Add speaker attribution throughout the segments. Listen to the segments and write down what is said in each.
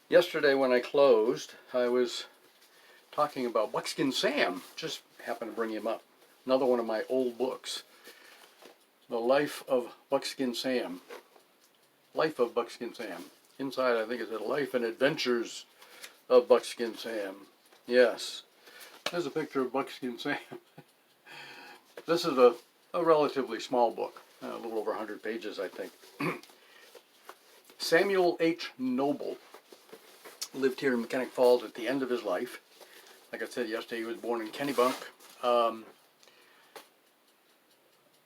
Speaker 1: Yesterday when I closed, I was talking about Buckskin Sam. Just happened to bring him up. Another one of my old books. The Life of Buckskin Sam. Life of Buckskin Sam. Inside I think it said Life and Adventures of Buckskin Sam. Yes. There's a picture of Buckskin Sam. This is a relatively small book. A little over 100 pages, I think. Samuel H. Noble lived here in Mechanic Falls at the end of his life. Like I said yesterday, he was born in Kennebunk.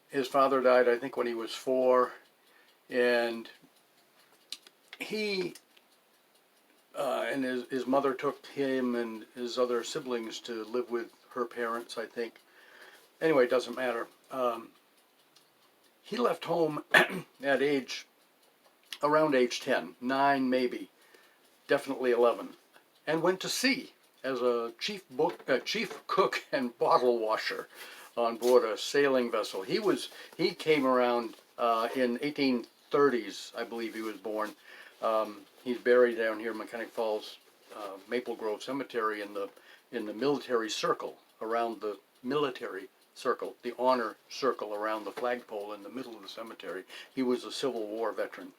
Speaker 1: His father died, I think, when he was 4, and he and his mother took him and his other siblings to live with her parents, I think. Anyway, it doesn't matter. He left home at around age 10, 9 maybe, definitely 11, and went to sea as a chief cook and bottle washer on board a sailing vessel. He came around in 1830s, I believe he was born. He's buried down here in Mechanic Falls Maple Grove Cemetery in the military circle, around the military circle, the honor circle around the flagpole in the middle of the cemetery. He was a Civil War veteran.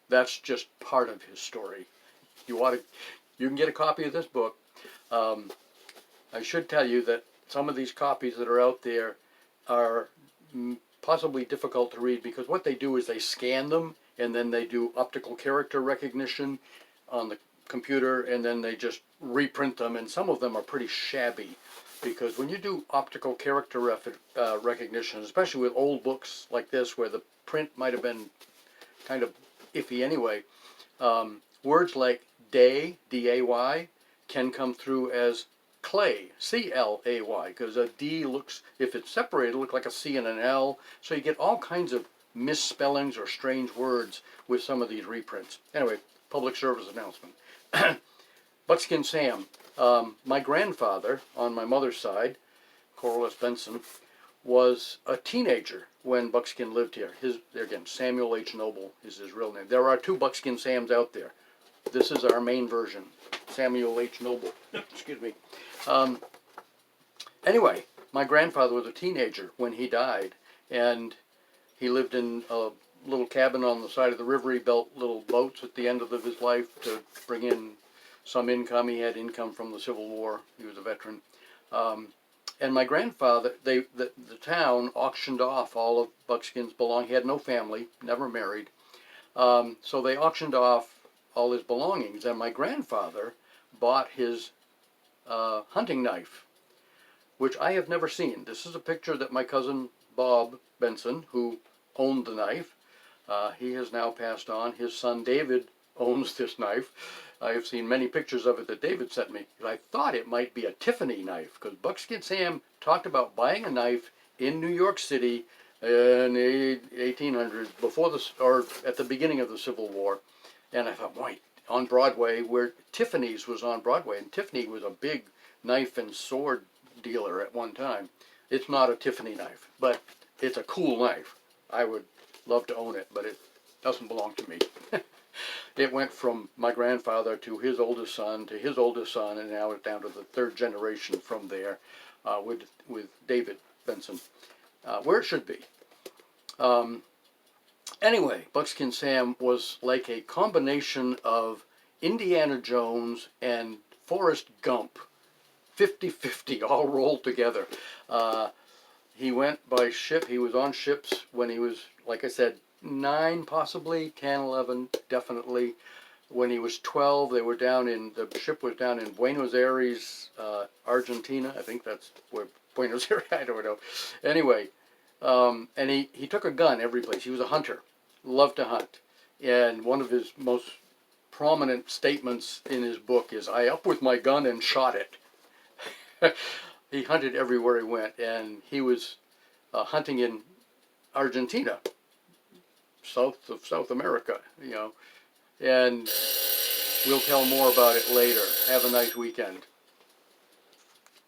Speaker 1: That's just part of his story. You can get a copy of this book. I should tell you that some of these copies that are out there are possibly difficult to read, because what they do is they scan them and then they do optical character recognition on the computer, and then they just reprint them, and some of them are pretty shabby, because when you do optical character recognition, especially with old books like this where the print might have been kind of iffy anyway, words like day, D-A-Y, can come through as clay, C-L-A-Y, because a D looks, if it's separated, it'll look like a C and an L, so you get all kinds of misspellings or strange words with some of these reprints. Anyway, public service announcement. Buckskin Sam. My grandfather, on my mother's side, Corliss Benson, was a teenager when Buckskin lived here. Again, Samuel H. Noble is his real name. There are 2 Buckskin Sams out there. This is our main version, Samuel H. Noble. Excuse me. Anyway, my grandfather was a teenager when he died, and he lived in a little cabin on the side of the river. He built little boats at the end of his life to bring in some income. He had income from the Civil War. He was a veteran. And my grandfather, the town auctioned off all of Buckskin's belongings. He had no family, never married. So they auctioned off all his belongings, and my grandfather bought his hunting knife, which I have never seen. This is a picture that my cousin Bob Benson, who owned the knife, he has now passed on. His son David owns this knife. I have seen many pictures of it that David sent me. I thought it might be a Tiffany knife, because Buckskin Sam talked about buying a knife in New York City in the 1800s, or at the beginning of the Civil War. And I thought, boy, on Broadway, where Tiffany's was on Broadway, and Tiffany was a big knife and sword dealer at one time. It's not a Tiffany knife, but it's a cool knife. I would love to own it, but it doesn't belong to me. It went from my grandfather to his oldest son, and now it's down to the 3rd generation from there, with David Benson, where it should be. Anyway, Buckskin Sam was like a combination of Indiana Jones and Forrest Gump, 50-50, all rolled together. He went by ship. He was on ships when he was, like I said, 9 possibly, 10, 11 definitely. When he was 12, the ship was down in Buenos Aires, Argentina. I think that's where Buenos Aires, I don't know. Anyway, and he took a gun every place. He was a hunter, loved to hunt. And one of his most prominent statements in his book is, "I up with my gun and shot it." He hunted everywhere he went, and he was hunting in Argentina, south of South America, and we'll tell more about it later. Have a nice weekend.